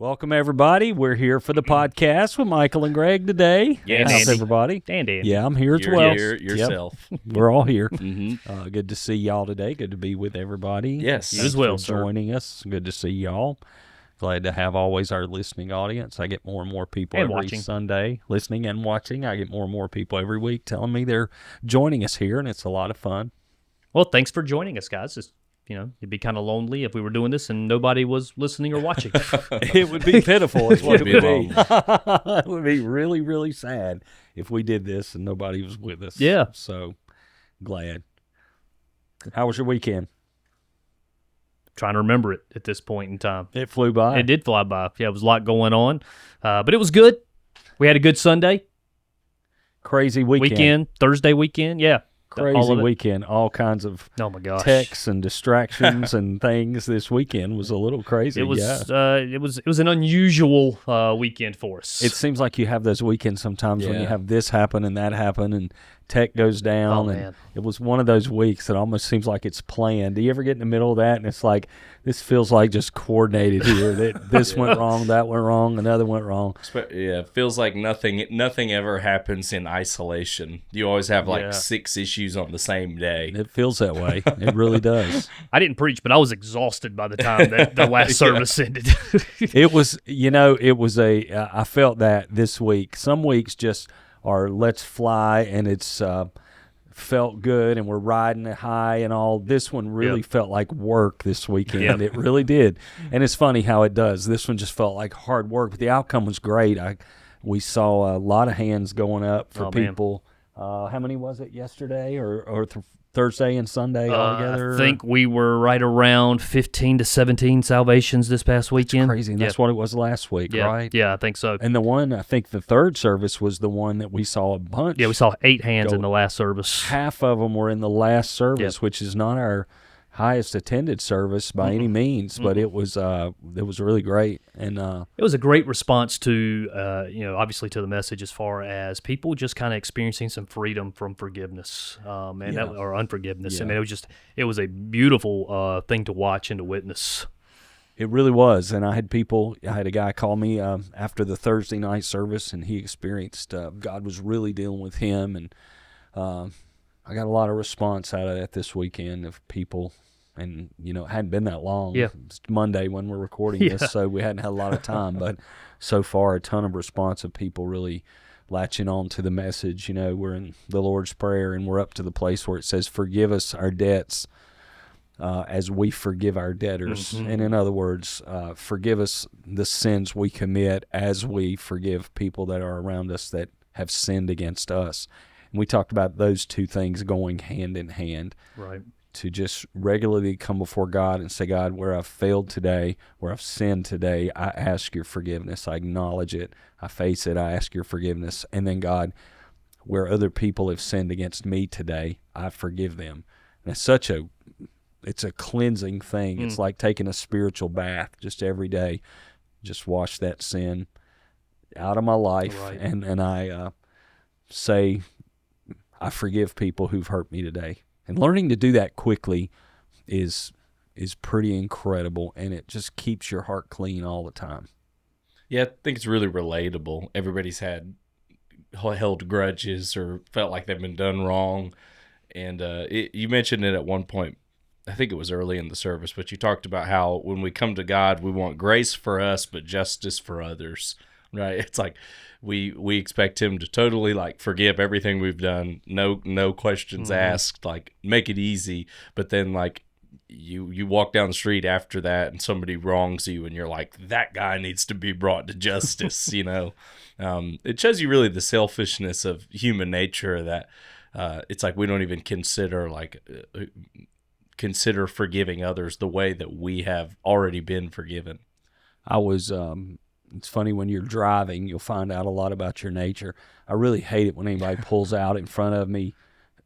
Welcome, everybody. We're here for the podcast with Michael and Greg today. Yes. How's everybody? Dandy. Yeah, I'm here as You're well. here yourself. Yep. We're all here. Mm-hmm. Good to see y'all today. Good to be with everybody. Yes. You as well, for sir. joining us. Good to see y'all. Glad to have always our listening audience. I get more and more people And every watching. Sunday listening and watching. I get more and more people every week telling me they're joining us here, and it's a lot of fun. Well, thanks for joining us, guys. Just, it'd be kind of lonely if we were doing this and nobody was listening or watching. It would be pitiful is what it It'd would be be. It would be really, really sad if we did this and nobody was with us. Yeah. So glad. How was your weekend? Trying to remember it at this point in time. It flew by. It did fly by. Yeah, it was a lot going on. But it was good. We had a good Sunday. Crazy weekend. Thursday weekend. Yeah. all Crazy of it. weekend. All kinds of Oh, my gosh. texts and distractions and things. This weekend was a little crazy. It was, yeah. it was an unusual weekend for us. It seems like you have those weekends sometimes when you Yeah. have this happen and that happen and tech goes down. Oh, and man. it was one of those weeks that almost seems like it's planned. Do you ever get in the middle of that and it's like, this feels like just coordinated here. That this went wrong, that went wrong, another went wrong. Yeah, it feels like nothing ever happens in isolation. You always have like Yeah. 6 issues on the same day. It feels that way. It really does. I didn't preach, but I was exhausted by the time that the last service ended. It was, I felt that this week. Some weeks just are let's fly and it's felt good and we're riding it high and all. This one really Yep. felt like work this weekend. Yep. It really did. And it's funny how it does. This one just felt like hard work, but the outcome was great. We saw a lot of hands going up for Oh, man. people. How many was it yesterday or Thursday and Sunday altogether? I think we were right around 15 to 17 salvations this past weekend. Crazy. And that's what it was last week, yeah. right? Yeah, I think so. And the one, I think the third service was the one that we saw a bunch. Yeah, we saw 8 hands Go- in the last service. Half of them were in the last service, Yep. which is not our highest attended service by any means, but it was really great. And It was a great response to, obviously to the message as far as people just kind of experiencing some freedom from forgiveness or unforgiveness. Yeah. I mean, it was a beautiful thing to watch and to witness. it really was. And I had a guy call me after the Thursday night service, and he experienced God was really dealing with him. And I got a lot of response out of that this weekend of people. And, it hadn't been that long. Yeah. It's Monday when we're recording Yeah. this, so we hadn't had a lot of time. But so far, a ton of response of people really latching on to the message. We're in the Lord's Prayer, and we're up to the place where it says, forgive us our debts as we forgive our debtors. Mm-hmm. And in other words, forgive us the sins we commit as we forgive people that are around us that have sinned against us. And we talked about those two things going hand in hand. Right. To just regularly come before God and say, God, where I've failed today, where I've sinned today, I ask your forgiveness. I acknowledge it. I face it. I ask your forgiveness. And then, God, where other people have sinned against me today, I forgive them. And it's a cleansing thing. It's like taking a spiritual bath just every day. Just wash that sin out of my life. Right. And I say, I forgive people who've hurt me today. And learning to do that quickly is pretty incredible, and it just keeps your heart clean all the time. Yeah, I think it's really relatable. Everybody's held grudges or felt like they've been done wrong. And you mentioned it at one point, I think it was early in the service, but you talked about how when we come to God, we want grace for us, but justice for others, right? It's like we expect him to totally like forgive everything we've done, no questions asked, like make it easy. But then like you walk down the street after that and somebody wrongs you and you're like, that guy needs to be brought to justice. It shows you really the selfishness of human nature that it's like we don't even consider forgiving others the way that we have already been forgiven. It's funny when you're driving, you'll find out a lot about your nature. I really hate it when anybody pulls out in front of me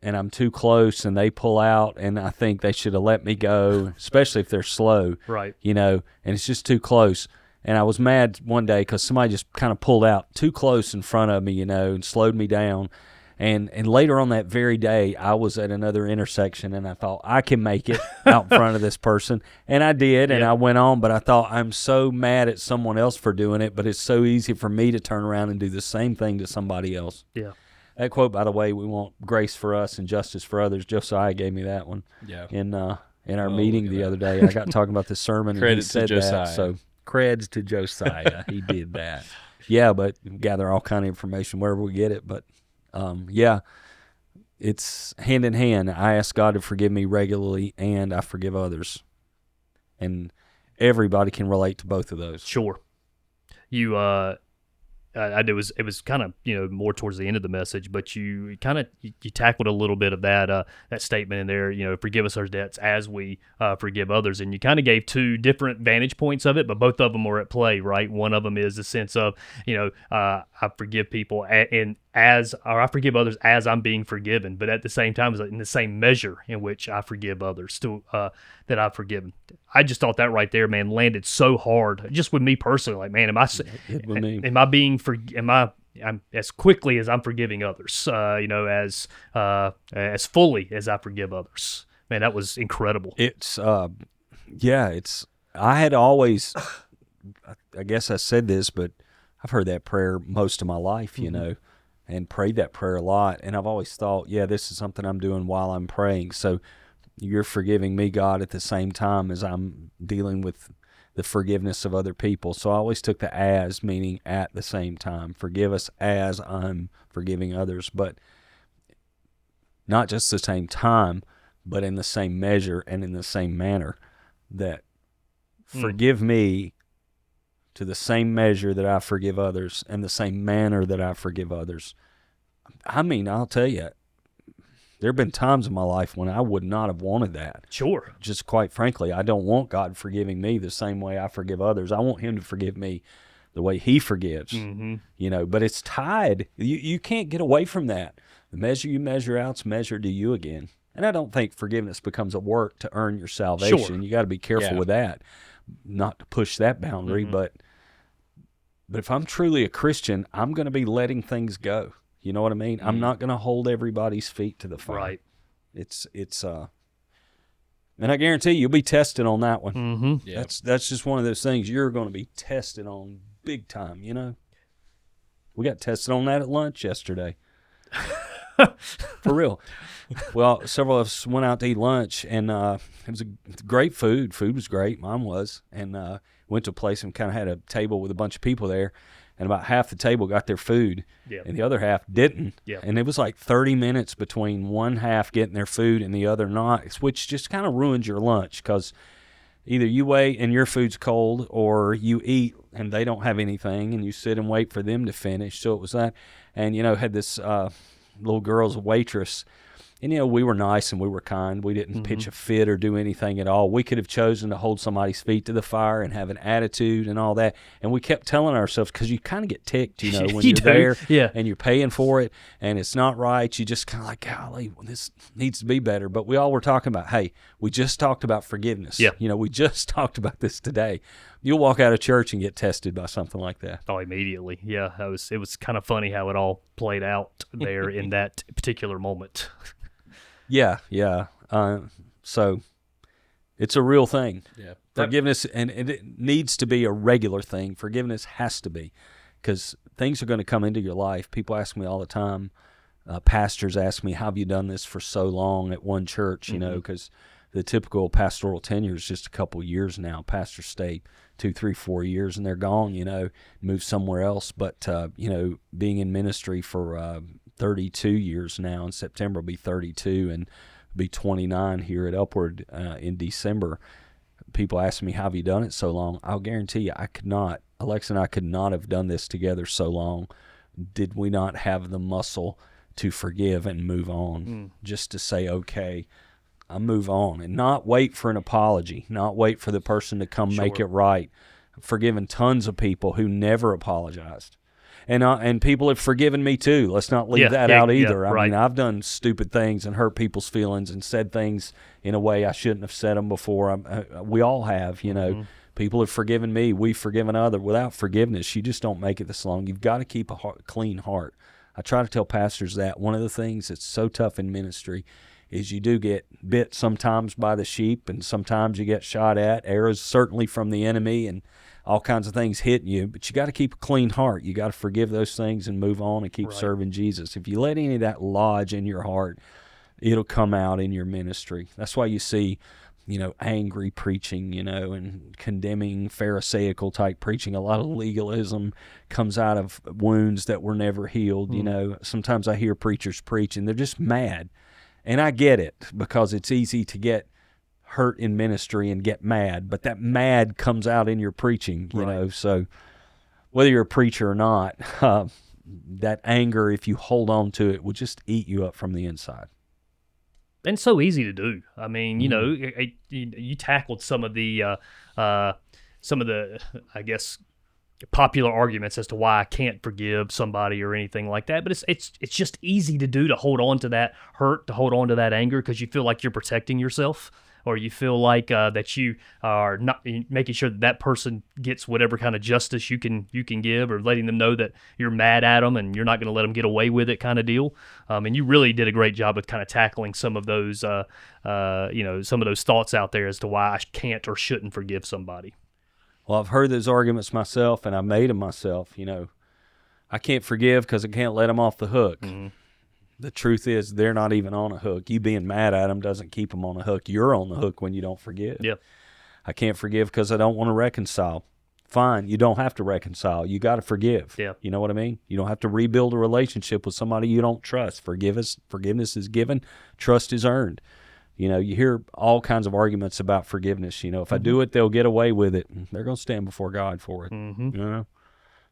and I'm too close and they pull out and I think they should have let me go, especially if they're slow, Right. and it's just too close. And I was mad one day because somebody just kind of pulled out too close in front of me, and slowed me down. And later on that very day, I was at another intersection, and I thought, I can make it out in front of this person. And I did, and I went on, but I thought, I'm so mad at someone else for doing it, but it's so easy for me to turn around and do the same thing to somebody else. Yeah. That quote, by the way, we want grace for us and justice for others. Josiah gave me that one in our meeting the other day. I got talking about this sermon, and he said that. So creds to Josiah. He did that. Yeah, but gather all kind of information wherever we get it. But it's hand in hand. I ask God to forgive me regularly, and I forgive others. And everybody can relate to both of those. Sure. You, it was kind of, more towards the end of the message, but you kind of you tackled a little bit of that statement in there. Forgive us our debts as we forgive others, and you kind of gave two different vantage points of it, but both of them are at play, right? One of them is the sense of I forgive people I forgive others as I'm being forgiven, but at the same time, in the same measure in which I forgive others that I've forgiven. I just thought that right there, man, landed so hard. Just with me personally, like, man, I'm as quickly as I'm forgiving others, as fully as I forgive others. Man, that was incredible. I had always, I guess I said this, but I've heard that prayer most of my life, and prayed that prayer a lot. And I've always thought, this is something I'm doing while I'm praying. So you're forgiving me, God, at the same time as I'm dealing with the forgiveness of other people. So I always took the as, meaning at the same time. Forgive us as I'm forgiving others. But not just the same time, but in the same measure and in the same manner. That forgive me to the same measure that I forgive others and the same manner that I forgive others. I mean, I'll tell you, there have been times in my life when I would not have wanted that. Sure. Just quite frankly, I don't want God forgiving me the same way I forgive others. I want him to forgive me the way he forgives. But it's tied. You can't get away from that. The measure you measure out's measured to you again. And I don't think forgiveness becomes a work to earn your salvation. Sure. You got to be careful with that, not to push that boundary. But if I'm truly a Christian, I'm going to be letting things go. You know what I mean? I'm not going to hold everybody's feet to the fire. Right. It's and I guarantee you'll be tested on that one. Yeah. That's just one of those things you're going to be tested on big time. We got tested on that at lunch yesterday. For real. Well, several of us went out to eat lunch, and it was great food. Food was great. Mine was. And went to a place and kind of had a table with a bunch of people there, and about half the table got their food, and the other half didn't. And it was like 30 minutes between one half getting their food and the other not, which just kind of ruins your lunch because either you wait and your food's cold, or you eat and they don't have anything, and you sit and wait for them to finish. So it was that. And, had this little girl's waitress. And, we were nice and we were kind. We didn't pitch a fit or do anything at all. We could have chosen to hold somebody's feet to the fire and have an attitude and all that. And we kept telling ourselves, because you kind of get ticked, when you're there and you're paying for it and it's not right. You just kind of like, golly, this needs to be better. But we all were talking about, hey, we just talked about forgiveness. We just talked about this today. You'll walk out of church and get tested by something like that. Oh, immediately. Yeah, it was kind of funny how it all played out there in that particular moment. Yeah. So it's a real thing. Yeah. Forgiveness, and it needs to be a regular thing. Forgiveness has to be, because things are going to come into your life. People ask me all the time. Pastors ask me, how have you done this for so long at one church? Because the typical pastoral tenure is just a couple years now. Pastors stay 2, 3, 4 years and they're gone, move somewhere else. But, being in ministry for 32 years now, in September will be 32 and be 29 here at Upward in December. People ask me, how have you done it so long? I'll guarantee you I could not. Alexa and I could not have done this together so long did we not have the muscle to forgive and move on, just to say, okay, I move on, and not wait for an apology, not wait for the person to come make it right. I've forgiven tons of people who never apologized. And people have forgiven me too. Let's not leave that out either. I mean, I've done stupid things and hurt people's feelings and said things in a way I shouldn't have said them before. We all have, People have forgiven me. We've forgiven others. Without forgiveness, you just don't make it this long. You've got to keep a clean heart. I try to tell pastors that one of the things that's so tough in ministry is you do get bit sometimes by the sheep, and sometimes you get shot at, arrows certainly from the enemy and all kinds of things hitting you, but you got to keep a clean heart. You got to forgive those things and move on and keep Right. serving Jesus. If you let any of that lodge in your heart, it'll come out in your ministry. That's why you see, angry preaching, and condemning Pharisaical type preaching. A lot of legalism comes out of wounds that were never healed. Sometimes I hear preachers preach and they're just mad. And I get it, because it's easy to get hurt in ministry and get mad, but that mad comes out in your preaching, Right. So whether you're a preacher or not, that anger, if you hold on to it, will just eat you up from the inside. And so easy to do. I mean, you tackled some of the, I guess, popular arguments as to why I can't forgive somebody or anything like that. But it's just easy to do, to hold on to that hurt, to hold on to that anger, because you feel like you're protecting yourself, or you feel like that you are not making sure that person gets whatever kind of justice you can give, or letting them know that you're mad at them and you're not going to let them get away with it, kind of deal. And you really did a great job of kind of tackling some of those, some of those thoughts out there as to why I can't or shouldn't forgive somebody. Well, I've heard those arguments myself, and I made them myself. I can't forgive because I can't let them off the hook. Mm-hmm. The truth is, they're not even on a hook. You being mad at them doesn't keep them on a hook. You're on the hook when you don't forgive. Yep. I can't forgive because I don't want to reconcile. Fine, you don't have to reconcile. You got to forgive. Yeah. You know what I mean? You don't have to rebuild a relationship with somebody you don't trust. Forgiveness is given, trust is earned. You hear all kinds of arguments about forgiveness. If I do it, they'll get away with it. They're going to stand before God for it. Mm-hmm.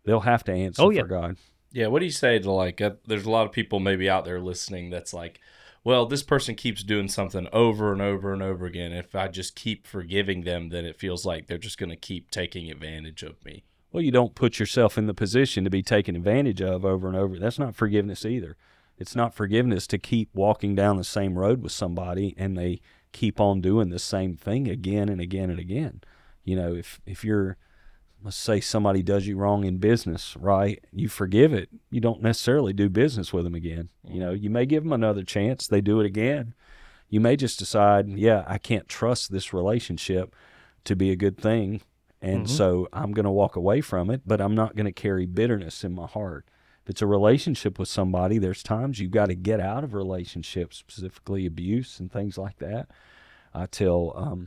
They'll have to answer Oh, yeah. for God. Yeah, what do you say to there's a lot of people maybe out there listening that's like, well, this person keeps doing something over and over and over again. If I just keep forgiving them, then it feels like they're just going to keep taking advantage of me. Well, you don't put yourself in the position to be taken advantage of over and over. That's not forgiveness either. It's not forgiveness to keep walking down the same road with somebody and they keep on doing the same thing again and again and again. If you're, let's say somebody does you wrong in business, right? You forgive it. You don't necessarily do business with them again. You may give them another chance. They do it again. You may just decide, I can't trust this relationship to be a good thing. And so I'm going to walk away from it, but I'm not going to carry bitterness in my heart. If it's a relationship with somebody, there's times you've got to get out of relationships, specifically abuse and things like that. I tell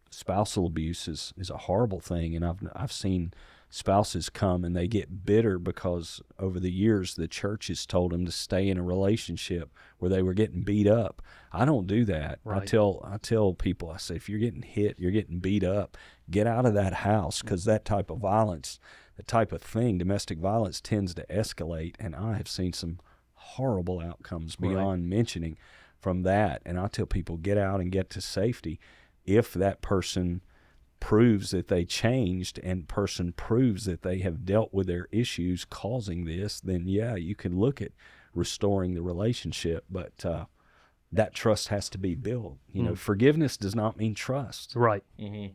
spousal abuse is a horrible thing, and I've seen spouses come and they get bitter because over the years the church has told them to stay in a relationship where they were getting beat up. I don't do that. Right. I tell people, I say, if you're getting hit, you're getting beat up, get out of that house, because that type of violence, the type of thing, domestic violence, tends to escalate, and I have seen some horrible outcomes beyond mentioning from that. And I tell people, get out and get to safety. If that person proves that they changed and person proves that they have dealt with their issues causing this, then you can look at restoring the relationship. But that trust has to be built. Forgiveness does not mean trust. Right. Mm-hmm.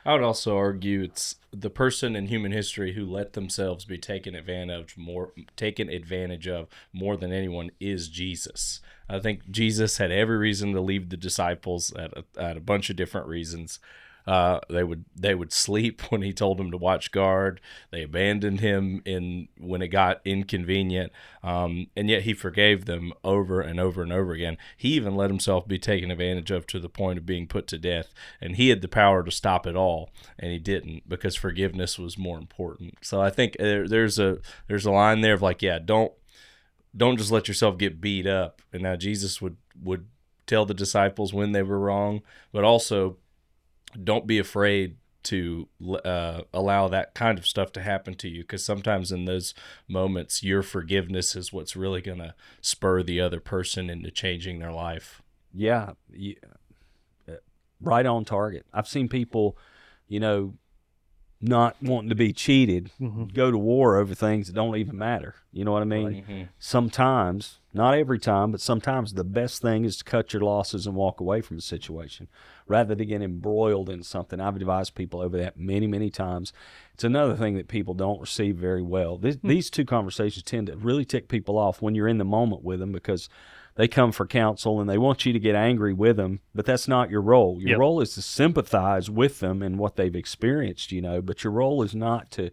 I would also argue it's the person in human history who let themselves be taken advantage of more than anyone is Jesus. I think Jesus had every reason to leave the disciples at a bunch of different reasons. They would sleep when he told them to watch guard. They abandoned him when it got inconvenient, and yet he forgave them over and over and over again. He even let himself be taken advantage of to the point of being put to death, and he had the power to stop it all, and he didn't, because forgiveness was more important. So I think there's a line there of don't just let yourself get beat up. And now Jesus would tell the disciples when they were wrong, but also don't be afraid to allow that kind of stuff to happen to you, because sometimes in those moments, your forgiveness is what's really going to spur the other person into changing their life. Yeah, right on target. I've seen people, not wanting to be cheated, Mm-hmm. go to war over things that don't even matter. You know what I mean? Sometimes, not every time, but sometimes the best thing is to cut your losses and walk away from a situation rather than get embroiled in something. I've advised people over that many, many times. It's another thing that people don't receive very well. These two conversations tend to really tick people off when you're in the moment with them, because they come for counsel and they want you to get angry with them, but that's not your role. Your Yep. role is to sympathize with them and what they've experienced, but your role is not to,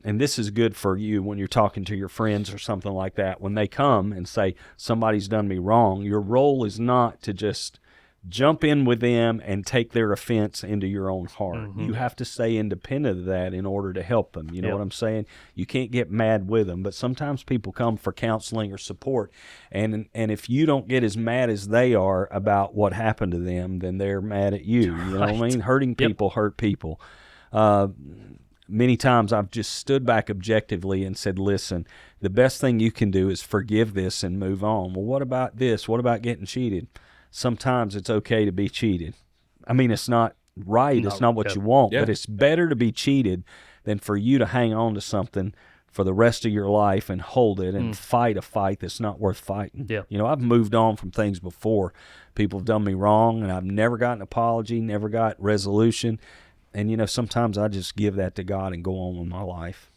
and this is good for you when you're talking to your friends or something like that. When they come and say, somebody's done me wrong, your role is not to just jump in with them and take their offense into your own heart. Mm-hmm. You have to stay independent of that in order to help them. You know Yep. what I'm saying? You can't get mad with them, but sometimes people come for counseling or support, and if you don't get as mad as they are about what happened to them, then they're mad at you. You know what I mean? Hurting Yep. people hurt people. Many times I've just stood back objectively and said, listen, the best thing you can do is forgive this and move on. Well, what about this? What about getting cheated? Sometimes it's okay to be cheated. I mean, it's not right. No, It's not what yeah. you want, Yeah. but it's better to be cheated than for you to hang on to something for the rest of your life and hold it and fight a fight that's not worth fighting. Yeah. I've moved on from things before. People have done me wrong, and I've never got an apology, never got resolution. And, sometimes I just give that to God and go on with my life.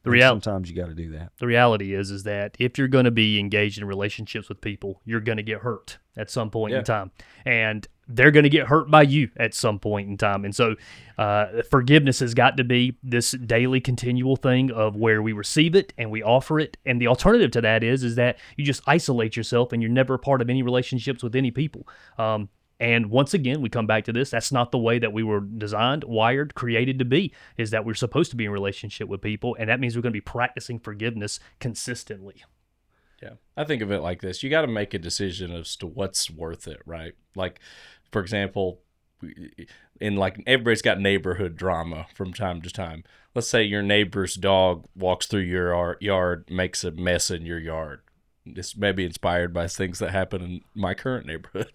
The And real- sometimes you got to do that. The reality is that if you're going to be engaged in relationships with people, you're going to get hurt at some point in time, and they're going to get hurt by you at some point in time. And so forgiveness has got to be this daily continual thing of where we receive it and we offer it. And the alternative to that is that you just isolate yourself and you're never a part of any relationships with any people. And once again, we come back to this. That's not the way that we were designed, wired, created to be, is that we're supposed to be in relationship with people. And that means we're going to be practicing forgiveness consistently. Yeah. I think of it like this. You got to make a decision as to what's worth it, right? Like, for example, everybody's got neighborhood drama from time to time. Let's say your neighbor's dog walks through your yard, makes a mess in your yard. This may be inspired by things that happen in my current neighborhood,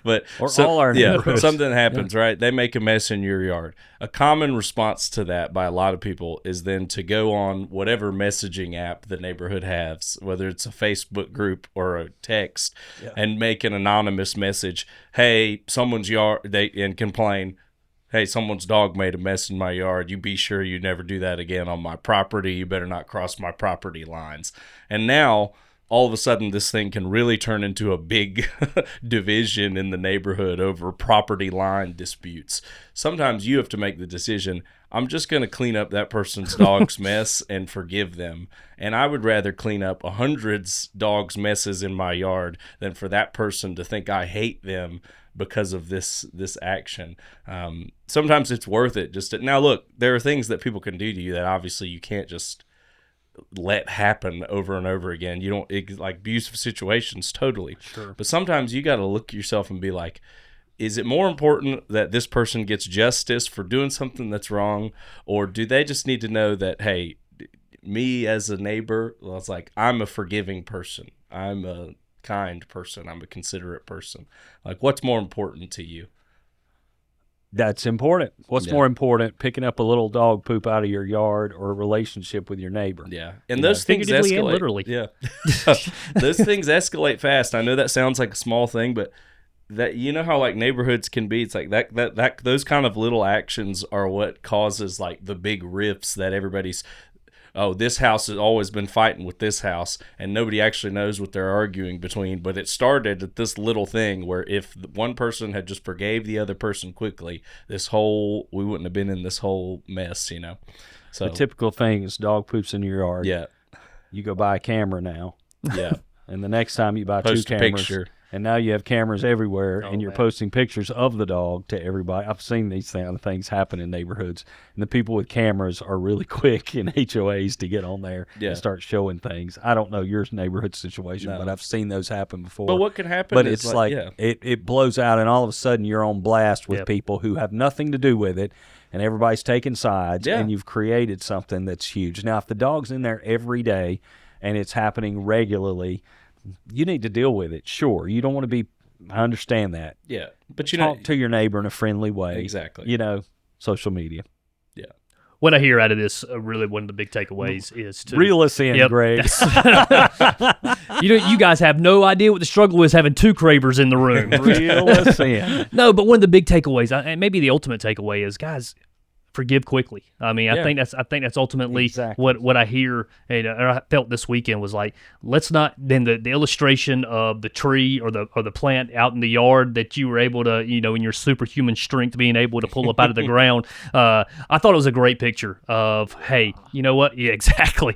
but Or all our neighborhoods. something happens, right? They make a mess in your yard. A common response to that by a lot of people is then to go on whatever messaging app the neighborhood has, whether it's a Facebook group or a text, and make an anonymous message. Hey, someone's yard, and complain. Hey, someone's dog made a mess in my yard. You be sure you never do that again on my property. You better not cross my property lines. And now, all of a sudden, this thing can really turn into a big division in the neighborhood over property line disputes. Sometimes you have to make the decision, I'm just going to clean up that person's dog's mess and forgive them. And I would rather clean up 100 dogs' messes in my yard than for that person to think I hate them because of this action. Sometimes it's worth it. Now, look, there are things that people can do to you that obviously you can't just let happen over and over again. You don't, like abusive situations, totally. Sure. But sometimes you got to look at yourself and be like, is it more important that this person gets justice for doing something that's wrong, or do they just need to know that, hey, me as a neighbor, well, it's like, I'm a forgiving person, I'm a kind person, I'm a considerate person. Like, what's more important to you? That's important. What's Yeah. more important, picking up a little dog poop out of your yard or a relationship with your neighbor? Yeah. And those things figuratively and escalate. literally. Yeah. Those things escalate fast. I know that sounds like a small thing, but that, you know how like neighborhoods can be, it's like that those kind of little actions are what causes like the big rifts that everybody's, oh, this house has always been fighting with this house, and nobody actually knows what they're arguing between. But it started at this little thing where if one person had just forgave the other person quickly, we wouldn't have been in this whole mess, you know? So, The typical thing is dog poops in your yard. yeah, You go buy a camera now, yeah. and the next time you buy Post two a cameras, picture. and now you have cameras everywhere, Oh, and you're man. posting pictures of the dog to everybody. I've seen these things happen in neighborhoods, and the people with cameras are really quick in HOAs to get on there Yeah. and start showing things. I don't know your neighborhood situation, No. but I've seen those happen before. But what can happen But is it's like yeah. it blows out, and all of a sudden you're on blast with Yep. people who have nothing to do with it, and everybody's taking sides, Yeah. and you've created something that's huge. Now, if the dog's in there every day and it's happening regularly, you need to deal with it. Sure, you don't want to be. I understand that. Yeah, but you know, Talk to your neighbor in a friendly way. Exactly. Social media. yeah, what I hear out of this, really one of the big takeaways is to Reel us in, Yep. Greg. you guys have no idea what the struggle is having two cravers in the room. Reel us in. No, but one of the big takeaways, and maybe the ultimate takeaway, is guys, forgive quickly. I mean, Yeah. I think that's ultimately Exactly. what I hear and I felt this weekend was like, let's not. Then the illustration of the tree or the plant out in the yard that you were able to, in your superhuman strength, being able to pull up out of the ground. I thought it was a great picture of, hey, you know what? Yeah, exactly.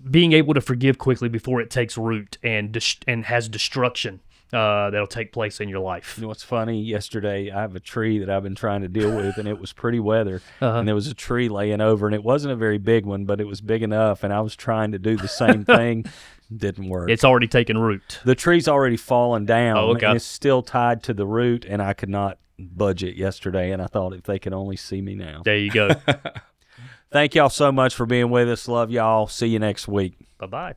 Being able to forgive quickly before it takes root and has destruction. That'll take place in your life. You know what's funny? Yesterday, I have a tree that I've been trying to deal with, and it was pretty weather. And there was a tree laying over, and it wasn't a very big one, but it was big enough. And I was trying to do the same thing. Didn't work. It's already taken root. The tree's already fallen down, Oh, okay. and it's still tied to the root, and I could not budge it yesterday. And I thought if they could only see me now. There you go. Thank y'all so much for being with us. Love y'all. See you next week. Bye-bye.